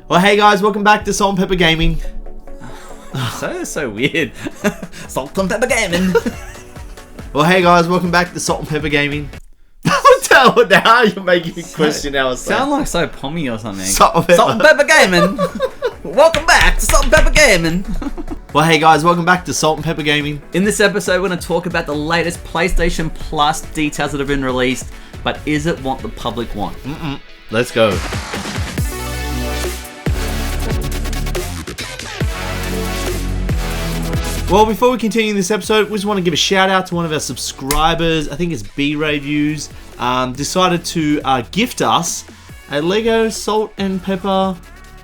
Well, hey guys, welcome back to Salt and Pepper Gaming. So weird. Salt and Pepper Gaming. Well, hey guys, welcome back to Salt and Pepper Gaming. Now you're making me question our Sound like so pommy or something. Salt and Pepper Gaming. Welcome back to Salt and Pepper Gaming. Well, hey guys, welcome back to Salt and Pepper Gaming. In this episode, we're going to talk about the latest PlayStation Plus details that have been released, but is it what the public want? Let's go. Well, before we continue this episode, we just want to give a shout out to one of our subscribers. I think it's B-Reviews. Decided to gift us a Lego Salt and Pepper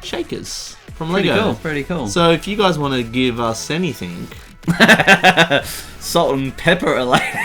shakers from Lego. Pretty cool. So if you guys want to give us anything, Salt and Pepper related.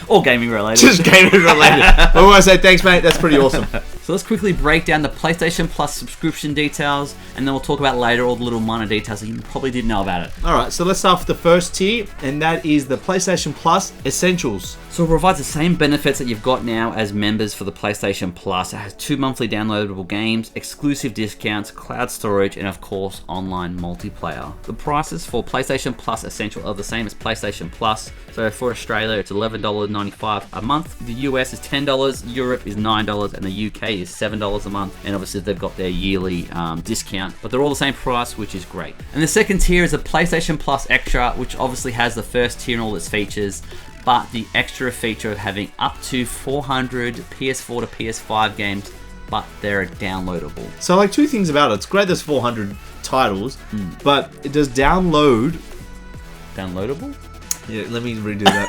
Or gaming related. Just gaming related. I want to say thanks, mate. That's pretty awesome. So let's quickly break down the PlayStation Plus subscription details, and then we'll talk about later all the little minor details that you probably didn't know about it. Alright, so let's start with the first tier, and that is the PlayStation Plus Essentials. So it provides the same benefits that you've got now as members for the PlayStation Plus. It has 2 monthly downloadable games, exclusive discounts, cloud storage, and of course, online multiplayer. The prices for PlayStation Plus Essential are the same as PlayStation Plus. So for Australia, it's $11.95 a month. The US is $10, Europe is $9, and the UK is $7 a month. And obviously they've got their yearly discount, but they're all the same price, which is great. And the second tier is a PlayStation Plus Extra, which obviously has the first tier and all its features, but the extra feature of having up to 400 PS4 to PS5 games, but they're downloadable. So like two things about it. It's great there's 400 titles, but it does downloadable? Yeah, let me redo that.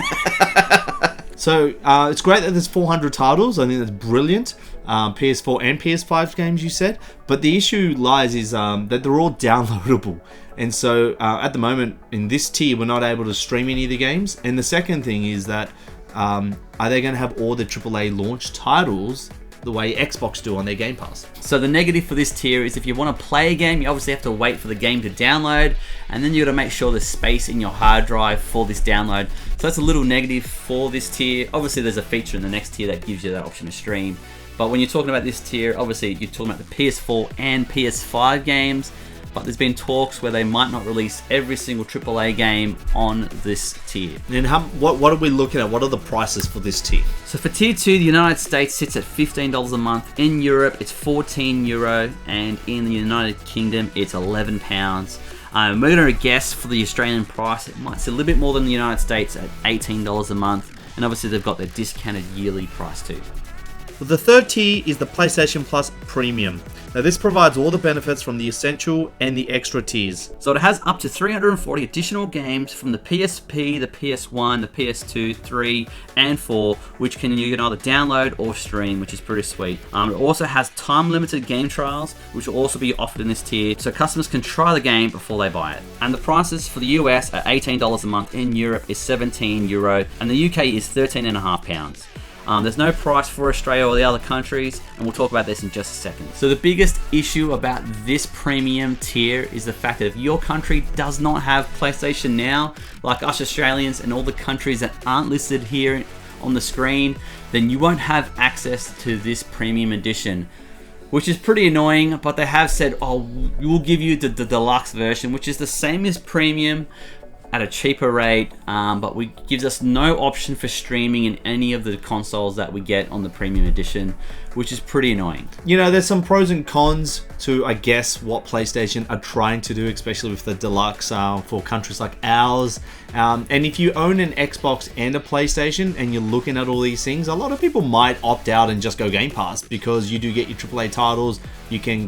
So it's great that there's 400 titles. I think that's brilliant. PS4 and PS5 games you said, but the issue lies is that they're all downloadable, and so at the moment in this tier we're not able to stream any of the games. And the second thing is that are they going to have all the AAA launch titles the way Xbox do on their Game Pass? So the negative for this tier is if you want to play a game, you obviously have to wait for the game to download, and then you got to make sure there's space in your hard drive for this download. So that's a little negative for this tier. Obviously there's a feature in the next tier that gives you that option to stream, but when you're talking about this tier, obviously you're talking about the PS4 and PS5 games, but there's been talks where they might not release every single AAA game on this tier. And what are we looking at? What are the prices for this tier? So for tier 2, the United States sits at $15 a month. In Europe, it's €14, and in the United Kingdom, it's £11. We're going to guess for the Australian price, it might sit a little bit more than the United States at $18 a month, and obviously they've got their discounted yearly price too. Well, the third tier is the PlayStation Plus Premium. Now this provides all the benefits from the Essential and the Extra tiers. So it has up to 340 additional games from the PSP, the PS1, the PS2, 3, and 4, which you can either download or stream, which is pretty sweet. It also has time-limited game trials, which will also be offered in this tier, so customers can try the game before they buy it. And the prices for the US are $18 a month, in Europe is €17, and the UK is £13.50. There's no price for Australia or the other countries, and we'll talk about this in just a second. So the biggest issue about this premium tier is the fact that if your country does not have PlayStation Now, like us Australians and all the countries that aren't listed here on the screen, then you won't have access to this premium edition, which is pretty annoying. But they have said, we'll give you the deluxe version, which is the same as premium at a cheaper rate, but gives us no option for streaming in any of the consoles that we get on the premium edition, which is pretty annoying. You know, there's some pros and cons to, I guess, what PlayStation are trying to do, especially with the deluxe for countries like ours. And if you own an Xbox and a PlayStation and you're looking at all these things, a lot of people might opt out and just go Game Pass, because you do get your AAA titles, you can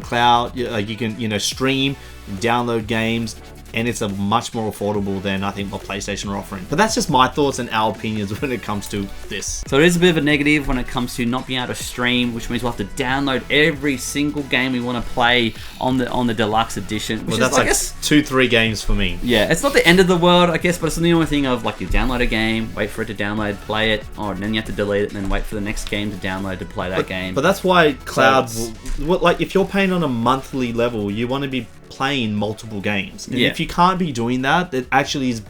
stream, download games, and it's a much more affordable than I think what PlayStation are offering. But that's just my thoughts and our opinions when it comes to this. So it is a bit of a negative when it comes to not being able to stream, which means we'll have to download every single game we want to play on the deluxe edition. Well, that's like 2-3 games for me. Yeah, it's not the end of the world, I guess, but it's the only thing of like you download a game, wait for it to download, play it, and then you have to delete it, and then wait for the next game to download to play that game. But that's why cloud, like if you're paying on a monthly level, you want to be playing multiple games. And Yeah. if you can't be doing that, it actually is.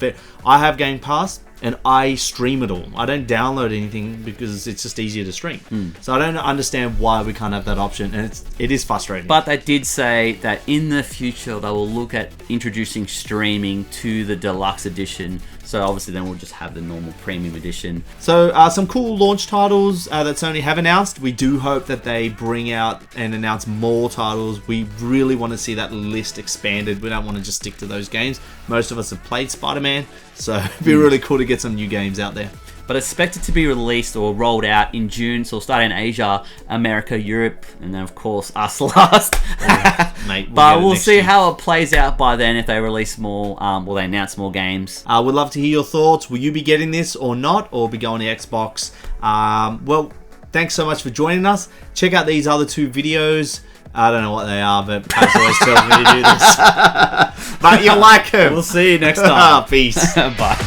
I have Game Pass. And I stream it all. I don't download anything because it's just easier to stream. So I don't understand why we can't have that option, and it is frustrating. But they did say that in the future they will look at introducing streaming to the deluxe edition. So obviously then we'll just have the normal premium edition. So some cool launch titles that Sony have announced. We do hope that they bring out and announce more titles. We really want to see that list expanded. We don't want to just stick to those games. Most of us have played Spider-Man, so it'd be really cool to get some new games out there. But expected to be released or rolled out in June, so we'll start in Asia, America, Europe, and then of course us last. Mate, But we'll see how it plays out by then if they release more, will they announce more games. We'd love to hear your thoughts. Will you be getting this or not, or be going to Xbox? Well, thanks so much for joining us. Check out these other 2 videos. I don't know what they are, but Pat's always tells me to do this. But you'll like them. We'll see you next time. Peace. Bye.